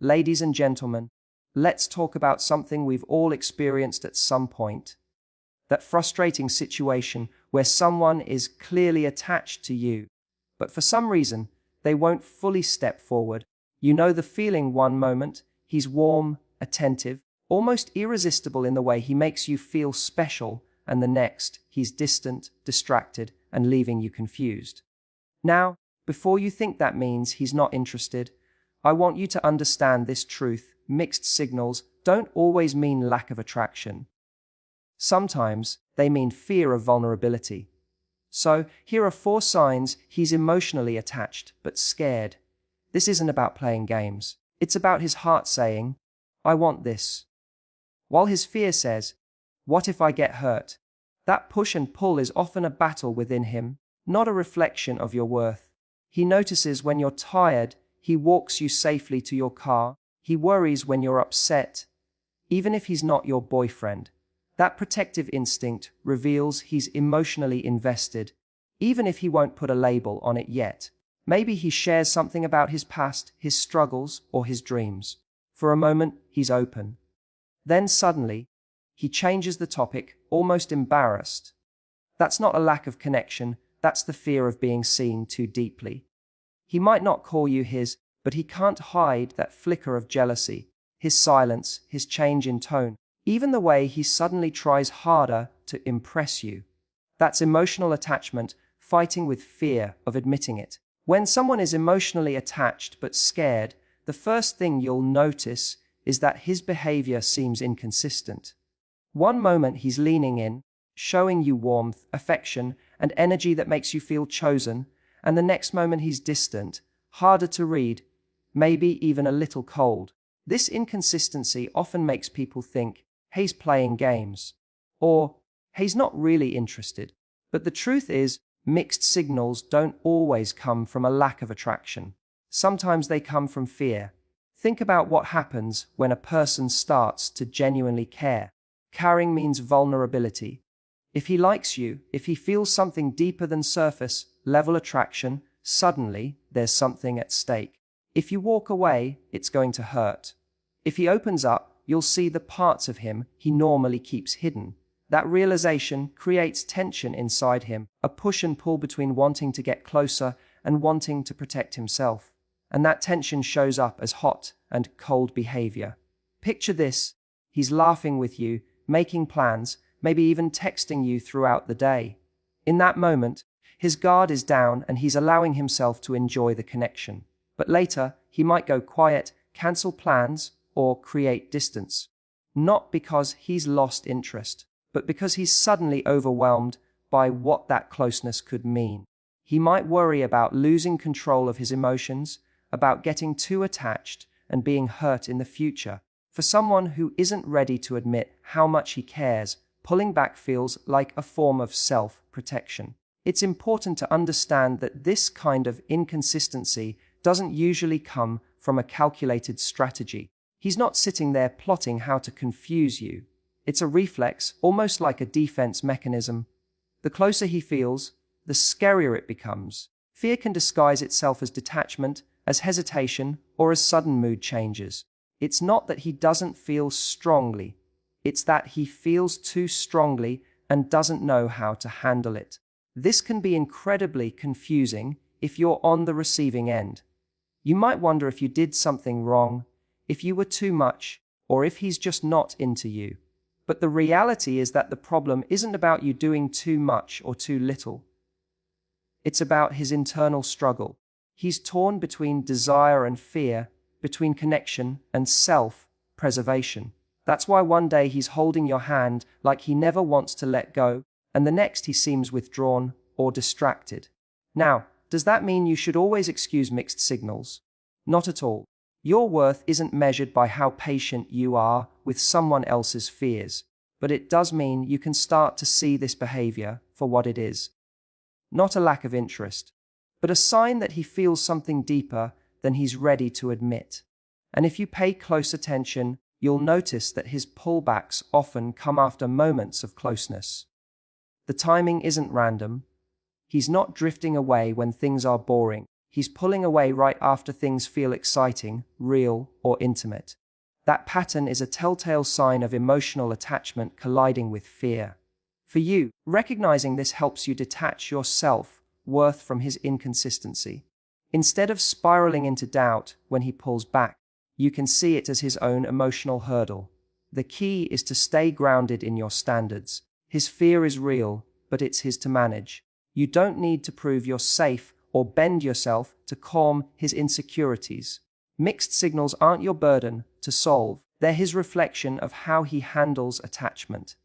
Ladies and gentlemen, let's talk about something we've all experienced at some point. That frustrating situation where someone is clearly attached to you, but for some reason, they won't fully step forward. You know the feeling. One moment, he's warm, attentive, almost irresistible in the way he makes you feel special, and the next, he's distant, distracted, and leaving you confused. Now, before you think that means he's not interested, I want you to understand this truth. Mixed signals don't always mean lack of attraction. Sometimes they mean fear of vulnerability. So, here are 4 signs he's emotionally attached but scared. This isn't about playing games. It's about his heart saying, I want this. While his fear says, what if I get hurt? That push and pull is often a battle within him, not a reflection of your worth. He notices when you're tired, he walks you safely to your car, he worries when you're upset. Even if he's not your boyfriend, that protective instinct reveals he's emotionally invested, even if he won't put a label on it yet. Maybe he shares something about his past, his struggles, or his dreams. For a moment, he's open. Then suddenly, he changes the topic, almost embarrassed. That's not a lack of connection, that's the fear of being seen too deeply. He might not call you his, but he can't hide that flicker of jealousy, his silence, his change in tone, even the way he suddenly tries harder to impress you. That's emotional attachment, fighting with fear of admitting it. When someone is emotionally attached but scared, the first thing you'll notice is that his behavior seems inconsistent. One moment he's leaning in, showing you warmth, affection, and energy that makes you feel chosen, and the next moment he's distant, harder to read, maybe even a little cold. This inconsistency often makes people think, hey, he's playing games, or hey, he's not really interested. But the truth is, mixed signals don't always come from a lack of attraction. Sometimes they come from fear. Think about what happens when a person starts to genuinely care. Caring means vulnerability. If he likes you, if he feels something deeper than surface level attraction, suddenly there's something at stake. If you walk away, it's going to hurt. If he opens up, you'll see the parts of him he normally keeps hidden. That realization creates tension inside him, a push and pull between wanting to get closer and wanting to protect himself. And that tension shows up as hot and cold behavior. Picture this: he's laughing with you, making plans, maybe even texting you throughout the day. In that moment, his guard is down and he's allowing himself to enjoy the connection. But later, he might go quiet, cancel plans, or create distance. Not because he's lost interest, but because he's suddenly overwhelmed by what that closeness could mean. He might worry about losing control of his emotions, about getting too attached and being hurt in the future. For someone who isn't ready to admit how much he cares, pulling back feels like a form of self-protection. It's important to understand that this kind of inconsistency doesn't usually come from a calculated strategy. He's not sitting there plotting how to confuse you. It's a reflex, almost like a defense mechanism. The closer he feels, the scarier it becomes. Fear can disguise itself as detachment, as hesitation, or as sudden mood changes. It's not that he doesn't feel strongly. It's that he feels too strongly and doesn't know how to handle it. This can be incredibly confusing if you're on the receiving end. You might wonder if you did something wrong, if you were too much, or if he's just not into you. But the reality is that the problem isn't about you doing too much or too little. It's about his internal struggle. He's torn between desire and fear, between connection and self-preservation. That's why one day he's holding your hand like he never wants to let go, and the next he seems withdrawn or distracted. Now, does that mean you should always excuse mixed signals? Not at all. Your worth isn't measured by how patient you are with someone else's fears, but it does mean you can start to see this behavior for what it is. Not a lack of interest, but a sign that he feels something deeper than he's ready to admit. And if you pay close attention, you'll notice that his pullbacks often come after moments of closeness. The timing isn't random. He's not drifting away when things are boring. he's pulling away right after things feel exciting, real, or intimate. That pattern is a telltale sign of emotional attachment colliding with fear. For you, recognizing this helps you detach your self-worth from his inconsistency. Instead of spiraling into doubt when he pulls back, you can see it as his own emotional hurdle. The key is to stay grounded in your standards. His fear is real, but it's his to manage. You don't need to prove you're safe or bend yourself to calm his insecurities. Mixed signals aren't your burden to solve. They're his reflection of how he handles attachment.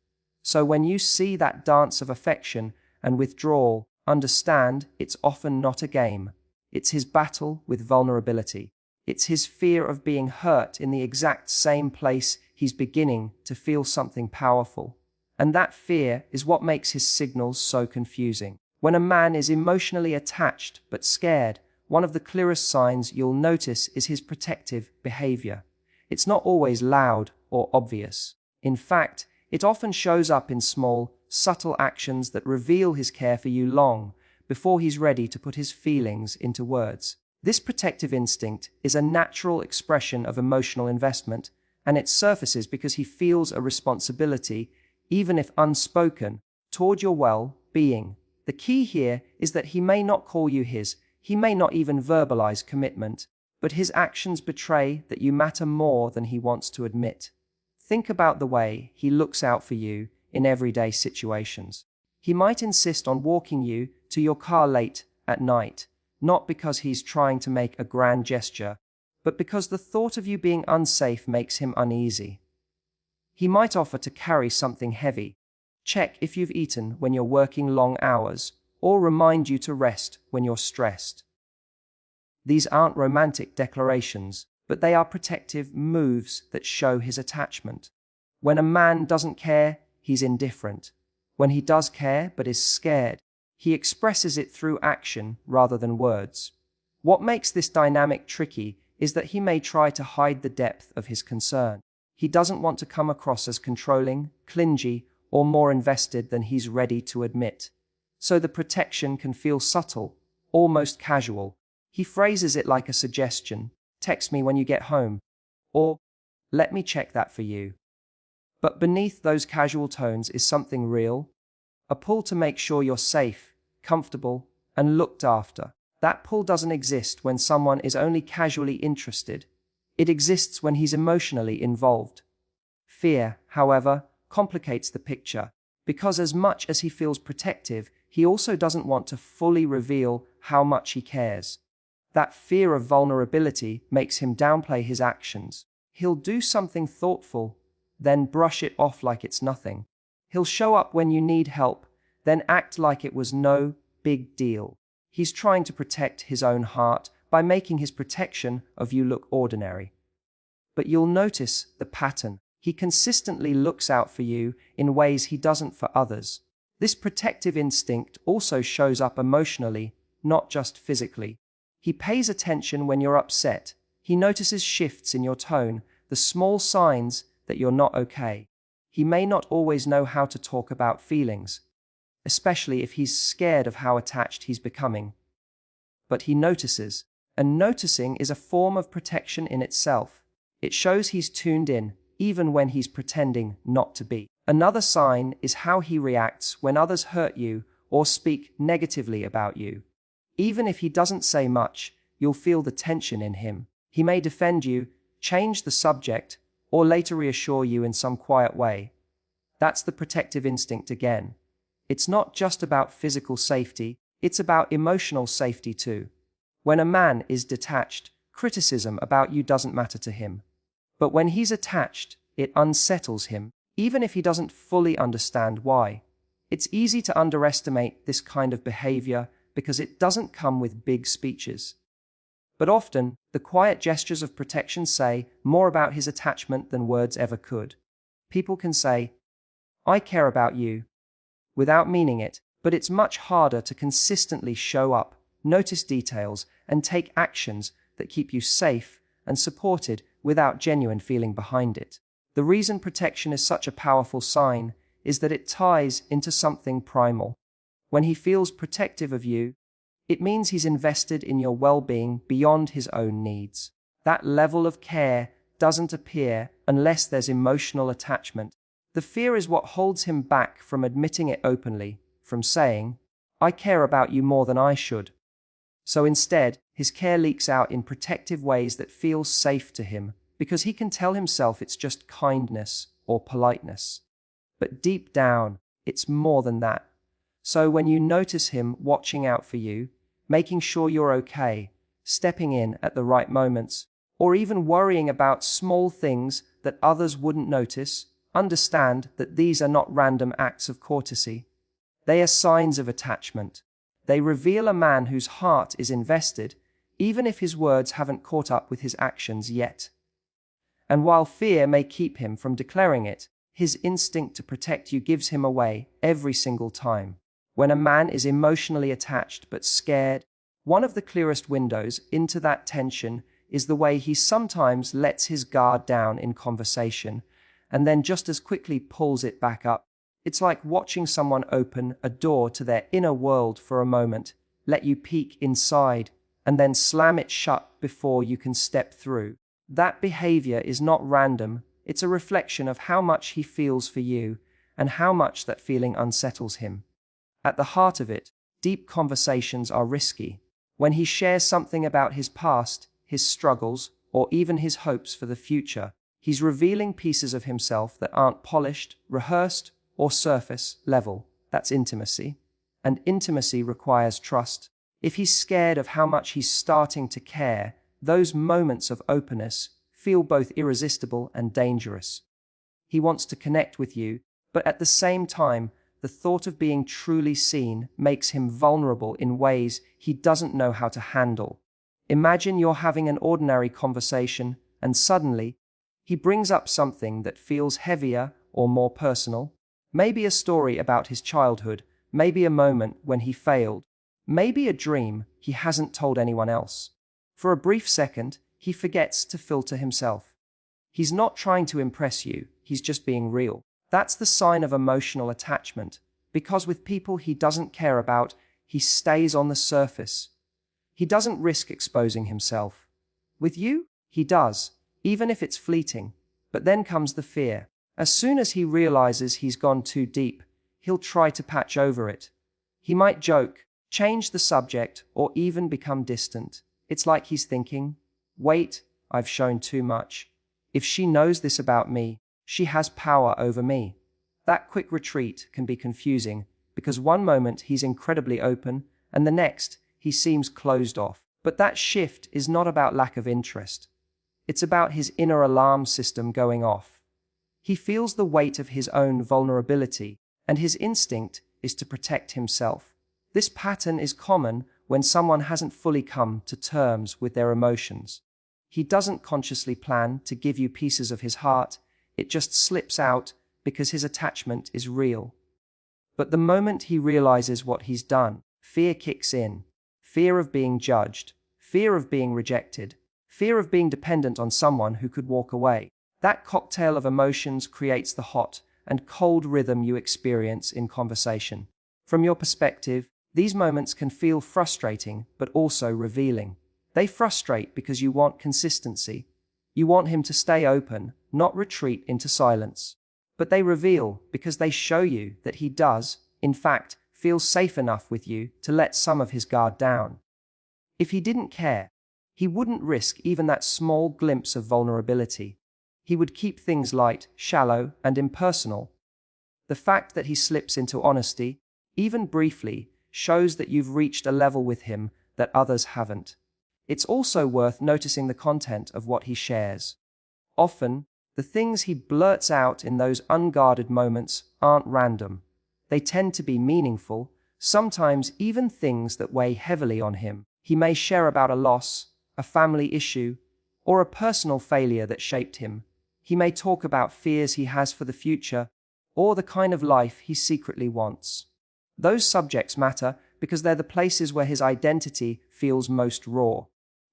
So when you see that dance of affection and withdrawal, understand it's often not a game. It's his battle with vulnerability. It's his fear of being hurt in the exact same place he's beginning to feel something powerful. And that fear is what makes his signals so confusing. When a man is emotionally attached but scared, one of the clearest signs you'll notice is his protective behavior. It's not always loud or obvious. In fact, it often shows up in small, subtle actions that reveal his care for you long before he's ready to put his feelings into words. This protective instinct is a natural expression of emotional investment, and it surfaces because he feels a responsibility, even if unspoken, toward your well-being. The key here is that he may not call you his, he may not even verbalize commitment, but his actions betray that you matter more than he wants to admit. Think about the way he looks out for you in everyday situations. He might insist on walking you to your car late at night, not because he's trying to make a grand gesture, but because the thought of you being unsafe makes him uneasy. He might offer to carry something heavy, check if you've eaten when you're working long hours, or remind you to rest when you're stressed. These aren't romantic declarations, but they are protective moves that show his attachment. When a man doesn't care, he's indifferent. When he does care but is scared, he expresses it through action rather than words. What makes this dynamic tricky is that he may try to hide the depth of his concern. He doesn't want to come across as controlling, clingy, or more invested than he's ready to admit. So the protection can feel subtle, almost casual. He phrases it like a suggestion, text me when you get home, or let me check that for you. But beneath those casual tones is something real, a pull to make sure you're safe, comfortable, and looked after. That pull doesn't exist when someone is only casually interested. It exists when he's emotionally involved. Fear, however, complicates the picture, because as much as he feels protective, he also doesn't want to fully reveal how much he cares. That fear of vulnerability makes him downplay his actions. He'll do something thoughtful, then brush it off like it's nothing. He'll show up when you need help, then act like it was no big deal. He's trying to protect his own heart by making his protection of you look ordinary. But you'll notice the pattern. He consistently looks out for you in ways he doesn't for others. This protective instinct also shows up emotionally, not just physically. He pays attention when you're upset. He notices shifts in your tone, the small signs that you're not okay. He may not always know how to talk about feelings, especially if he's scared of how attached he's becoming. But he notices, and noticing is a form of protection in itself. It shows he's tuned in, even when he's pretending not to be. Another sign is how he reacts when others hurt you or speak negatively about you. Even if he doesn't say much, you'll feel the tension in him. He may defend you, change the subject, or later reassure you in some quiet way. That's the protective instinct again. It's not just about physical safety, it's about emotional safety too. When a man is detached, criticism about you doesn't matter to him. But when he's attached, it unsettles him, even if he doesn't fully understand why. It's easy to underestimate this kind of behavior because it doesn't come with big speeches. But often, the quiet gestures of protection say more about his attachment than words ever could. People can say, "I care about you," without meaning it, but it's much harder to consistently show up, notice details, and take actions that keep you safe and supported without genuine feeling behind it. The reason protection is such a powerful sign is that it ties into something primal. When he feels protective of you, It means he's invested in your well-being beyond his own needs. That level of care doesn't appear unless there's emotional attachment. The fear is what holds him back from admitting it openly, from saying, "I care about you more than I should." So instead, his care leaks out in protective ways that feel safe to him, because he can tell himself it's just kindness or politeness. But deep down, it's more than that. So when you notice him watching out for you, making sure you're okay, stepping in at the right moments, or even worrying about small things that others wouldn't notice, understand that these are not random acts of courtesy. They are signs of attachment. They reveal a man whose heart is invested, even if his words haven't caught up with his actions yet. And while fear may keep him from declaring it, his instinct to protect you gives him away every single time. When a man is emotionally attached but scared, one of the clearest windows into that tension is the way he sometimes lets his guard down in conversation and then just as quickly pulls it back up. It's like watching someone open a door to their inner world for a moment, let you peek inside, and then slam it shut before you can step through. That behavior is not random, it's a reflection of how much he feels for you and how much that feeling unsettles him. At the heart of it, deep conversations are risky. When he shares something about his past, his struggles, or even his hopes for the future, he's revealing pieces of himself that aren't polished, rehearsed, or surface level. That's intimacy. And intimacy requires trust. If he's scared of how much he's starting to care, those moments of openness feel both irresistible and dangerous. He wants to connect with you, but at the same time, the thought of being truly seen makes him vulnerable in ways he doesn't know how to handle. Imagine you're having an ordinary conversation, and suddenly, he brings up something that feels heavier or more personal. Maybe a story about his childhood, maybe a moment when he failed, maybe a dream he hasn't told anyone else. For a brief second, he forgets to filter himself. He's not trying to impress you, he's just being real. That's the sign of emotional attachment, because with people he doesn't care about, he stays on the surface. He doesn't risk exposing himself. With you, he does, even if it's fleeting. But then comes the fear. As soon as he realizes he's gone too deep, he'll try to patch over it. He might joke, change the subject, or even become distant. It's like he's thinking, "Wait, I've shown too much. If she knows this about me, she has power over me." That quick retreat can be confusing, because one moment he's incredibly open, and the next, he seems closed off. But that shift is not about lack of interest. It's about his inner alarm system going off. He feels the weight of his own vulnerability, and his instinct is to protect himself. This pattern is common when someone hasn't fully come to terms with their emotions. He doesn't consciously plan to give you pieces of his heart, it just slips out because his attachment is real. But the moment he realizes what he's done, fear kicks in. Fear of being judged, fear of being rejected, fear of being dependent on someone who could walk away. That cocktail of emotions creates the hot and cold rhythm you experience in conversation. From your perspective, these moments can feel frustrating but also revealing. They frustrate because you want consistency. You want him to stay open, not retreat into silence. But they reveal because they show you that he does, in fact, feel safe enough with you to let some of his guard down. If he didn't care, he wouldn't risk even that small glimpse of vulnerability. He would keep things light, shallow, and impersonal. The fact that he slips into honesty, even briefly, shows that you've reached a level with him that others haven't. It's also worth noticing the content of what he shares. Often, the things he blurts out in those unguarded moments aren't random. They tend to be meaningful, sometimes even things that weigh heavily on him. He may share about a loss, a family issue, or a personal failure that shaped him. He may talk about fears he has for the future, or the kind of life he secretly wants. Those subjects matter because they're the places where his identity feels most raw.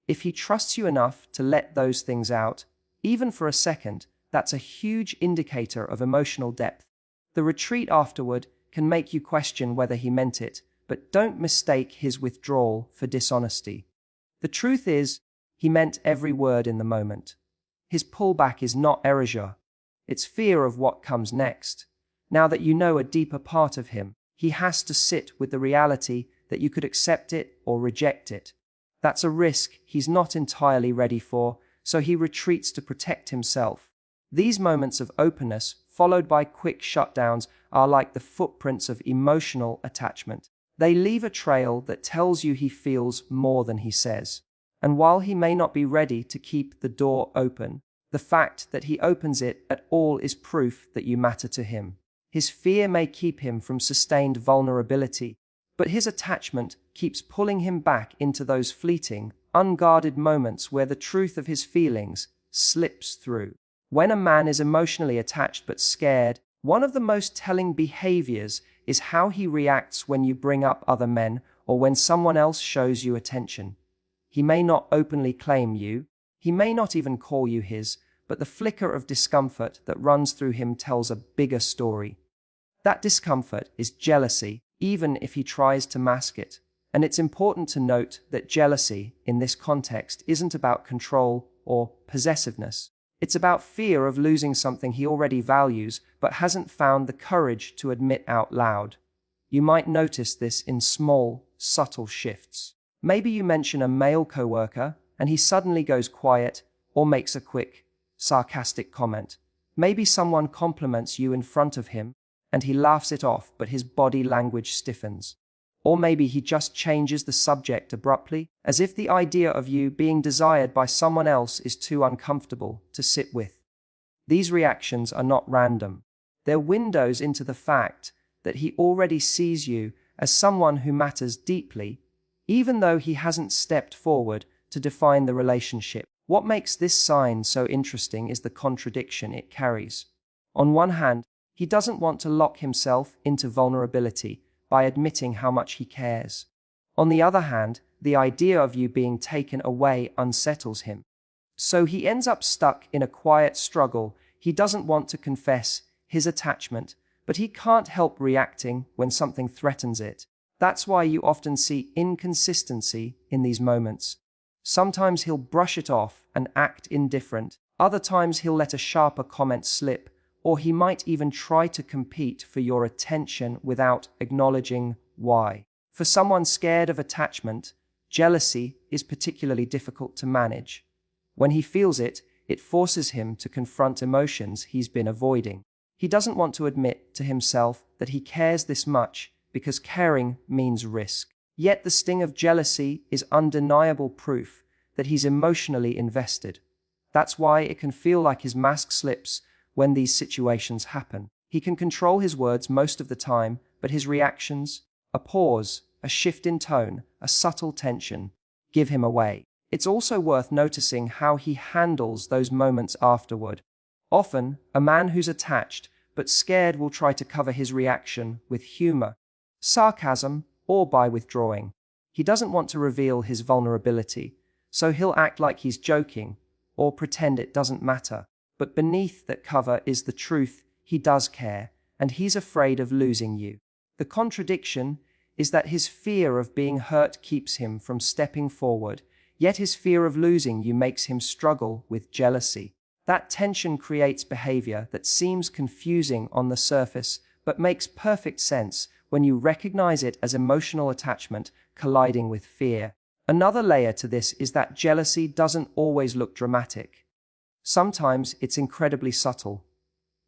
If he trusts you enough to let those things out, even for a second, that's a huge indicator of emotional depth. The retreat afterward can make you question whether he meant it, but don't mistake his withdrawal for dishonesty. The truth is, he meant every word in the moment. His pullback is not erasure. It's fear of what comes next. Now that you know a deeper part of him, he has to sit with the reality that you could accept it or reject it. That's a risk he's not entirely ready for, so he retreats to protect himself. These moments of openness, followed by quick shutdowns, are like the footprints of emotional attachment. They leave a trail that tells you he feels more than he says. And while he may not be ready to keep the door open, the fact that he opens it at all is proof that you matter to him. His fear may keep him from sustained vulnerability, but his attachment keeps pulling him back into those fleeting, unguarded moments where the truth of his feelings slips through. When a man is emotionally attached but scared, one of the most telling behaviors is how he reacts when you bring up other men or when someone else shows you attention. He may not openly claim you, he may not even call you his, but the flicker of discomfort that runs through him tells a bigger story. That discomfort is jealousy, even if he tries to mask it. And it's important to note that jealousy, in this context, isn't about control or possessiveness. It's about fear of losing something he already values but hasn't found the courage to admit out loud. You might notice this in small, subtle shifts. Maybe you mention a male coworker and he suddenly goes quiet or makes a quick, sarcastic comment. Maybe someone compliments you in front of him and he laughs it off, but his body language stiffens. Or maybe he just changes the subject abruptly, as if the idea of you being desired by someone else is too uncomfortable to sit with. These reactions are not random. They're windows into the fact that he already sees you as someone who matters deeply, even though he hasn't stepped forward to define the relationship. What makes this sign so interesting is the contradiction it carries. On one hand, he doesn't want to lock himself into vulnerability by admitting how much he cares. On the other hand, the idea of you being taken away unsettles him. So he ends up stuck in a quiet struggle. He doesn't want to confess his attachment, but he can't help reacting when something threatens it. That's why you often see inconsistency in these moments. Sometimes he'll brush it off and act indifferent. Other times he'll let a sharper comment slip, or he might even try to compete for your attention without acknowledging why. For someone scared of attachment, jealousy is particularly difficult to manage. When he feels it, it forces him to confront emotions he's been avoiding. He doesn't want to admit to himself that he cares this much because caring means risk. Yet the sting of jealousy is undeniable proof that he's emotionally invested. That's why it can feel like his mask slips when these situations happen. He can control his words most of the time, but his reactions, a pause, a shift in tone, a subtle tension, give him away. It's also worth noticing how he handles those moments afterward. Often, a man who's attached but scared will try to cover his reaction with humor, sarcasm, or by withdrawing. He doesn't want to reveal his vulnerability, so he'll act like he's joking or pretend it doesn't matter. But beneath that cover is the truth: he does care, and he's afraid of losing you. The contradiction is that his fear of being hurt keeps him from stepping forward, yet his fear of losing you makes him struggle with jealousy. That tension creates behavior that seems confusing on the surface, but makes perfect sense when you recognize it as emotional attachment colliding with fear. Another layer to this is that jealousy doesn't always look dramatic. Sometimes it's incredibly subtle.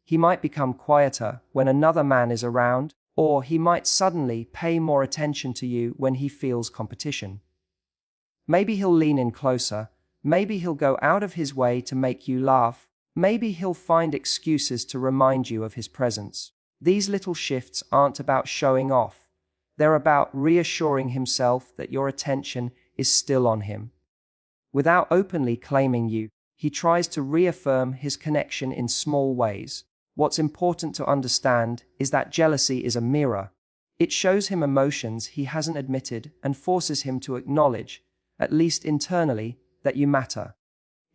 He might become quieter when another man is around, or he might suddenly pay more attention to you when he feels competition. Maybe he'll lean in closer, maybe he'll go out of his way to make you laugh, maybe he'll find excuses to remind you of his presence. These little shifts aren't about showing off. They're about reassuring himself that your attention is still on him. Without openly claiming you, he tries to reaffirm his connection in small ways. What's important to understand is that jealousy is a mirror. It shows him emotions he hasn't admitted and forces him to acknowledge, at least internally, that you matter.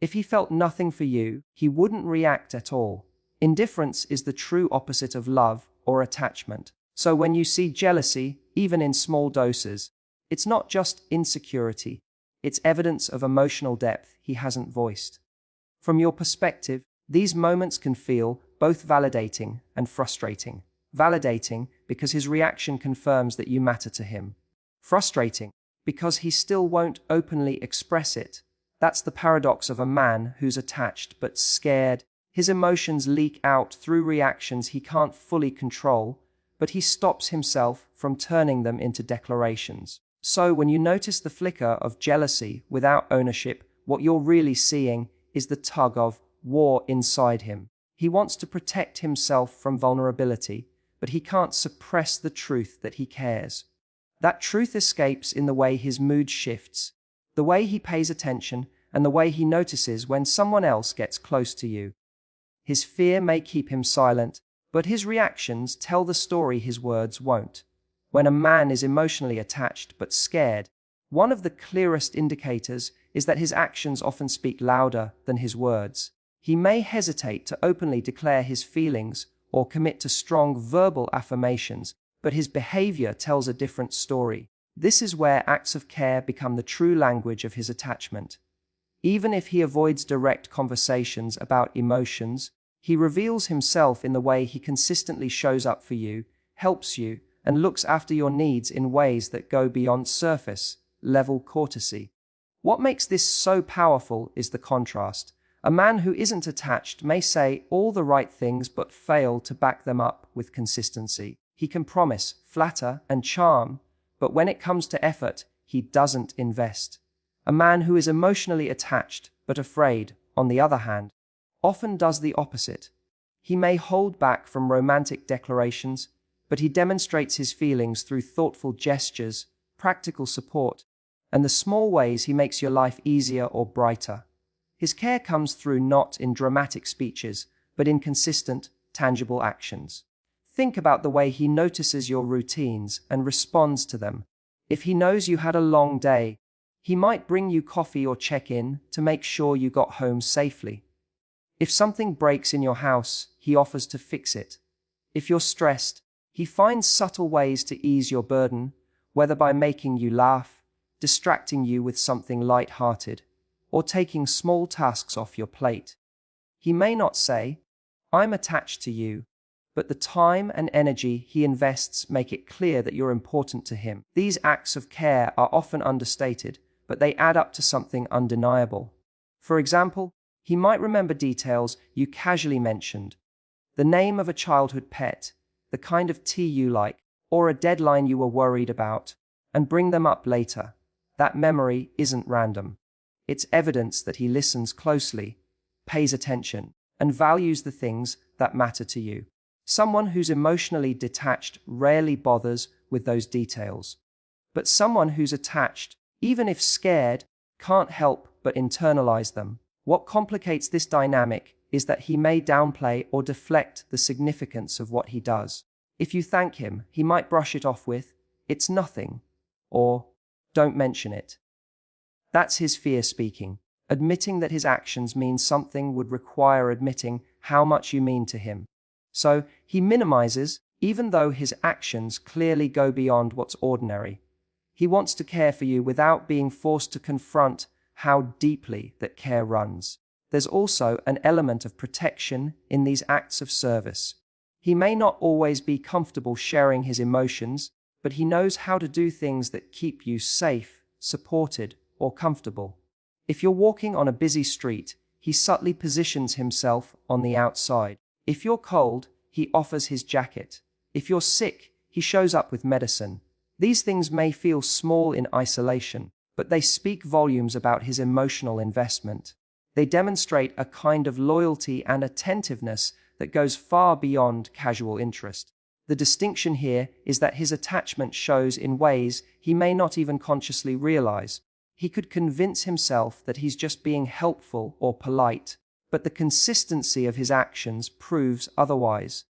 If he felt nothing for you, he wouldn't react at all. Indifference is the true opposite of love or attachment. So when you see jealousy, even in small doses, it's not just insecurity, it's evidence of emotional depth he hasn't voiced. From your perspective, these moments can feel both validating and frustrating. Validating because his reaction confirms that you matter to him. Frustrating because he still won't openly express it. That's the paradox of a man who's attached but scared. His emotions leak out through reactions he can't fully control, but he stops himself from turning them into declarations. So when you notice the flicker of jealousy without ownership, what you're really seeing is the tug of war inside him. He wants to protect himself from vulnerability, but he can't suppress the truth that he cares. That truth escapes in the way his mood shifts, the way he pays attention, and the way he notices when someone else gets close to you. His fear may keep him silent, but his reactions tell the story his words won't. When a man is emotionally attached but scared, one of the clearest indicators is that his actions often speak louder than his words. He may hesitate to openly declare his feelings or commit to strong verbal affirmations, but his behavior tells a different story. This is where acts of care become the true language of his attachment. Even if he avoids direct conversations about emotions, he reveals himself in the way he consistently shows up for you, helps you, and looks after your needs in ways that go beyond surface-level courtesy. What makes this so powerful is the contrast. A man who isn't attached may say all the right things but fail to back them up with consistency. He can promise, flatter, and charm, but when it comes to effort, he doesn't invest. A man who is emotionally attached but afraid, on the other hand, often does the opposite. He may hold back from romantic declarations, but he demonstrates his feelings through thoughtful gestures, practical support, and the small ways he makes your life easier or brighter. His care comes through not in dramatic speeches, but in consistent, tangible actions. Think about the way he notices your routines and responds to them. If he knows you had a long day, he might bring you coffee or check in to make sure you got home safely. If something breaks in your house, he offers to fix it. If you're stressed, he finds subtle ways to ease your burden, whether by making you laugh, distracting you with something light-hearted, or taking small tasks off your plate. He may not say, "I'm attached to you," but the time and energy he invests make it clear that you're important to him. These acts of care are often understated, but they add up to something undeniable. For example, he might remember details you casually mentioned, the name of a childhood pet, the kind of tea you like, or a deadline you were worried about, and bring them up later. That memory isn't random. It's evidence that he listens closely, pays attention, and values the things that matter to you. Someone who's emotionally detached rarely bothers with those details. But someone who's attached, even if scared, can't help but internalize them. What complicates this dynamic is that he may downplay or deflect the significance of what he does. If you thank him, he might brush it off with, "It's nothing," or "Don't mention it." That's his fear speaking. Admitting that his actions mean something would require admitting how much you mean to him. So he minimizes, even though his actions clearly go beyond what's ordinary. He wants to care for you without being forced to confront how deeply that care runs. There's also an element of protection in these acts of service. He may not always be comfortable sharing his emotions, but he knows how to do things that keep you safe, supported, or comfortable. If you're walking on a busy street, he subtly positions himself on the outside. If you're cold, he offers his jacket. If you're sick, he shows up with medicine. These things may feel small in isolation, but they speak volumes about his emotional investment. They demonstrate a kind of loyalty and attentiveness that goes far beyond casual interest. The distinction here is that his attachment shows in ways he may not even consciously realize. He could convince himself that he's just being helpful or polite, but the consistency of his actions proves otherwise.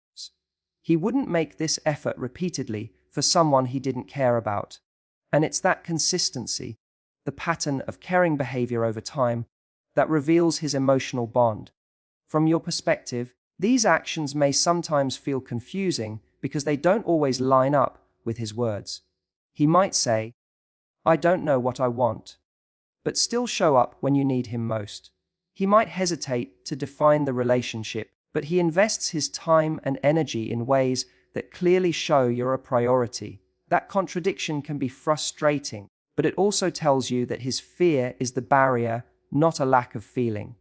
He wouldn't make this effort repeatedly for someone he didn't care about. And it's that consistency, the pattern of caring behavior over time, that reveals his emotional bond. From your perspective, these actions may sometimes feel confusing because they don't always line up with his words. He might say, "I don't know what I want," but still show up when you need him most. He might hesitate to define the relationship, but he invests his time and energy in ways that clearly show you're a priority. That contradiction can be frustrating, but it also tells you that his fear is the barrier, not a lack of feeling.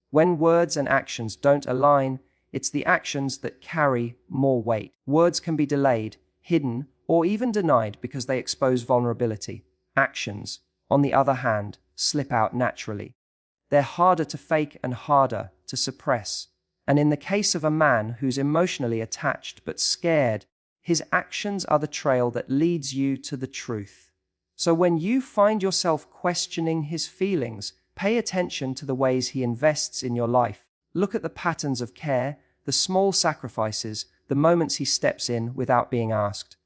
When words and actions don't align, it's the actions that carry more weight. Words can be delayed, hidden, or even denied because they expose vulnerability. Actions, on the other hand, slip out naturally. They're harder to fake and harder to suppress. And in the case of a man who's emotionally attached but scared, his actions are the trail that leads you to the truth. So when you find yourself questioning his feelings, pay attention to the ways he invests in your life. Look at the patterns of care, the small sacrifices, the moments he steps in without being asked.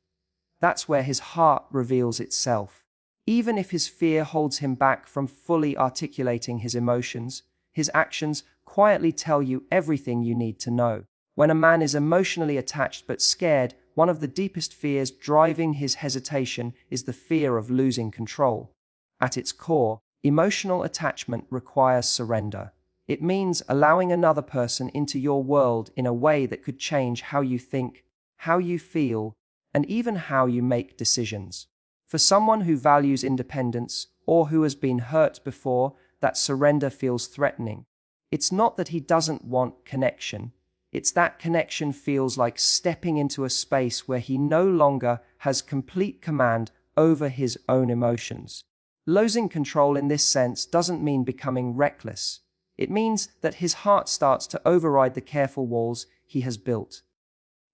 That's where his heart reveals itself. Even if his fear holds him back from fully articulating his emotions, his actions quietly tell you everything you need to know. When a man is emotionally attached but scared, one of the deepest fears driving his hesitation is the fear of losing control. At its core, emotional attachment requires surrender. It means allowing another person into your world in a way that could change how you think, how you feel, and even how you make decisions. For someone who values independence or who has been hurt before, that surrender feels threatening. It's not that he doesn't want connection. It's that connection feels like stepping into a space where he no longer has complete command over his own emotions. Losing control in this sense doesn't mean becoming reckless. It means that his heart starts to override the careful walls he has built.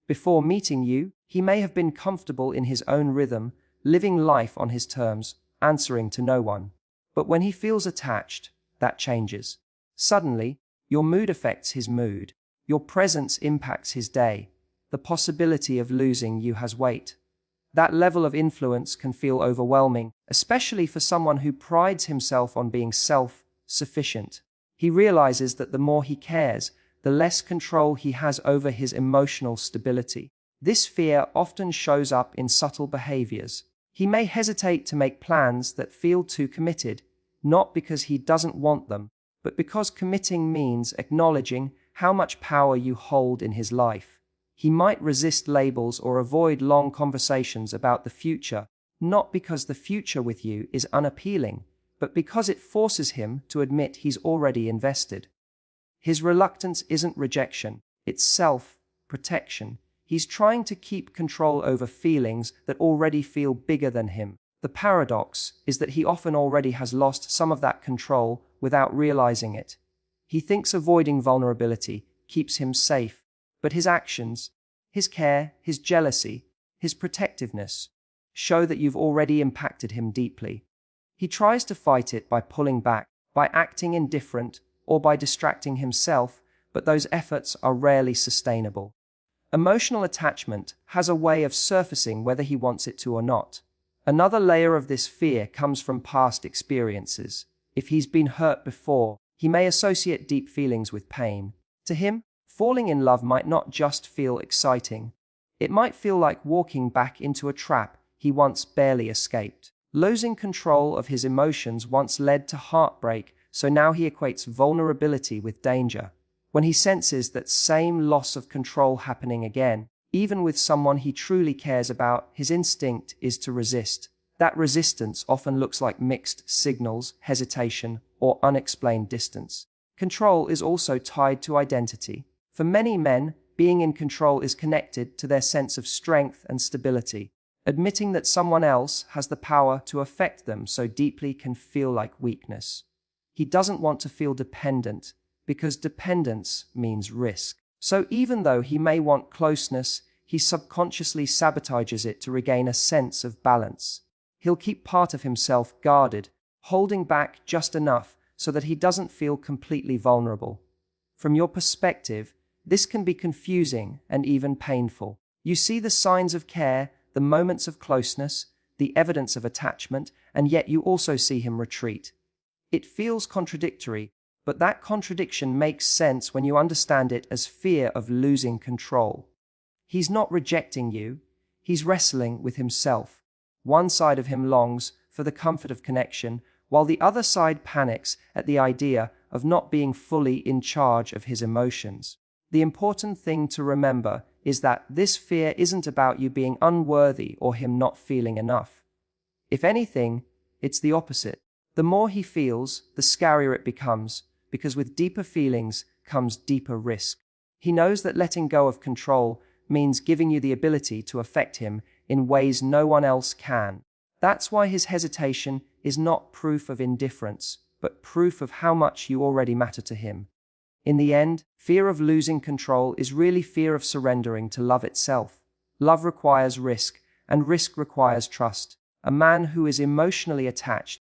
Before meeting you, he may have been comfortable in his own rhythm, living life on his terms, answering to no one. But when he feels attached, that changes. Suddenly, your mood affects his mood. Your presence impacts his day. The possibility of losing you has weight. That level of influence can feel overwhelming, especially for someone who prides himself on being self-sufficient. He realizes that the more he cares, the less control he has over his emotional stability. This fear often shows up in subtle behaviors. He may hesitate to make plans that feel too committed, not because he doesn't want them, but because committing means acknowledging how much power you hold in his life. He might resist labels or avoid long conversations about the future, not because the future with you is unappealing, but because it forces him to admit he's already invested. His reluctance isn't rejection, it's self-protection. He's trying to keep control over feelings that already feel bigger than him. The paradox is that he often already has lost some of that control without realizing it. He thinks avoiding vulnerability keeps him safe, but his actions, his care, his jealousy, his protectiveness show that you've already impacted him deeply. He tries to fight it by pulling back, by acting indifferent, or by distracting himself, but those efforts are rarely sustainable. Emotional attachment has a way of surfacing whether he wants it to or not. Another layer of this fear comes from past experiences. If he's been hurt before, he may associate deep feelings with pain. To him, falling in love might not just feel exciting. It might feel like walking back into a trap he once barely escaped. Losing control of his emotions once led to heartbreak, so now he equates vulnerability with danger. When he senses that same loss of control happening again, even with someone he truly cares about, his instinct is to resist. That resistance often looks like mixed signals, hesitation, or unexplained distance. Control is also tied to identity. For many men, being in control is connected to their sense of strength and stability. Admitting that someone else has the power to affect them so deeply can feel like weakness. He doesn't want to feel dependent, because dependence means risk. So even though he may want closeness, he subconsciously sabotages it to regain a sense of balance. He'll keep part of himself guarded, holding back just enough so that he doesn't feel completely vulnerable. From your perspective, this can be confusing and even painful. You see the signs of care, the moments of closeness, the evidence of attachment, and yet you also see him retreat. It feels contradictory, but that contradiction makes sense when you understand it as fear of losing control. He's not rejecting you, he's wrestling with himself. One side of him longs for the comfort of connection, while the other side panics at the idea of not being fully in charge of his emotions. The important thing to remember is that this fear isn't about you being unworthy or him not feeling enough. If anything, it's the opposite. The more he feels, the scarier it becomes, because with deeper feelings comes deeper risk. He knows that letting go of control means giving you the ability to affect him in ways no one else can. That's why his hesitation is not proof of indifference, but proof of how much you already matter to him. In the end, fear of losing control is really fear of surrendering to love itself. Love requires risk, and risk requires trust. A man who is emotionally attached